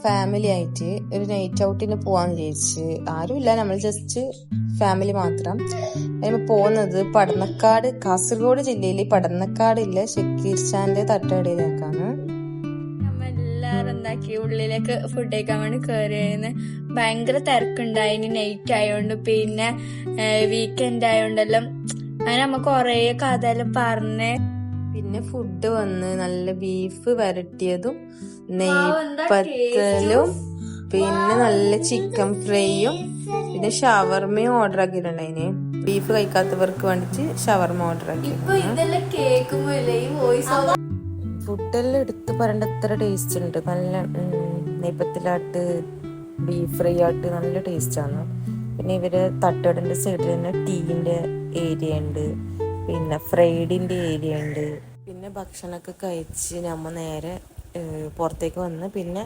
Family ആയിട്ട് ഒരു night ഔട്ടിന് പോവാന്ന് വിചാരിച്ച്. ആരുമില്ല, നമ്മൾ ജസ്റ്റ് ഫാമിലി മാത്രം. അതിന് പോകുന്നത് പടന്നക്കാട്, കാസർഗോഡ് ജില്ലയിലെ പടന്നക്കാടില്ല ഷക്കീർച്ചാന്റെ തട്ടുകടയിലേക്കാണ്. എല്ലാരും എന്താക്കി ഉള്ളിലേക്ക് ഫുഡ് കഴിക്കാൻ വേണ്ടി കയറിയായിരുന്നു. ഭയങ്കര തിരക്കുണ്ടായിന്, നൈറ്റ് ആയോണ്ട് പിന്നെ വീക്കെൻഡ് ആയോണ്ടെല്ലാം അങ്ങനെ നമ്മ കൊറേ കഥയെല്ലാം പറഞ്ഞ്. പിന്നെ ഫുഡ് വന്ന് നല്ല ബീഫ് വരട്ടിയതും നെയ്പത്തലും പിന്നെ നല്ല ചിക്കൻ ഫ്രൈയും പിന്നെ ഷവർമയും ഓർഡർ ആക്കിയിട്ടുണ്ടായിന്. ബീഫ് കഴിക്കാത്തവർക്ക് വേണ്ടിട്ട് ഷവർമ ഓർഡർ ആക്കി. ഫുഡെല്ലാം എടുത്ത് പറയേണ്ട അത്ര ടേസ്റ്റ് ഉണ്ട്. നല്ല നെയ്പത്തിലാട്ട് ബീഫ് ഫ്രൈ ആട്ട് നല്ല ടേസ്റ്റാണ്. പിന്നെ ഇവര് തട്ടുകടന്റെ സൈഡിൽ തന്നെ ടീന്റെ ഏരിയ ഉണ്ട്, പിന്നെ ഫ്രൈഡിന്റെ ഏരിയ ഉണ്ട്. പിന്നെ ഭക്ഷണമൊക്കെ കഴിച്ച് നമ്മ നേരെ പുറത്തേക്ക് വന്ന് പിന്നെ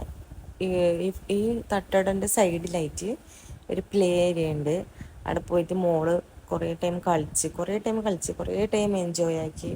ഈ തട്ടുകടന്റെ സൈഡിലായിട്ട് ഒരു പ്ലേ ഏരിയ ഉണ്ട്. അവിടെ പോയിട്ട് മോള് കുറേ ടൈം കളിച്ച് കുറേ ടൈം എൻജോയ് ആക്കി.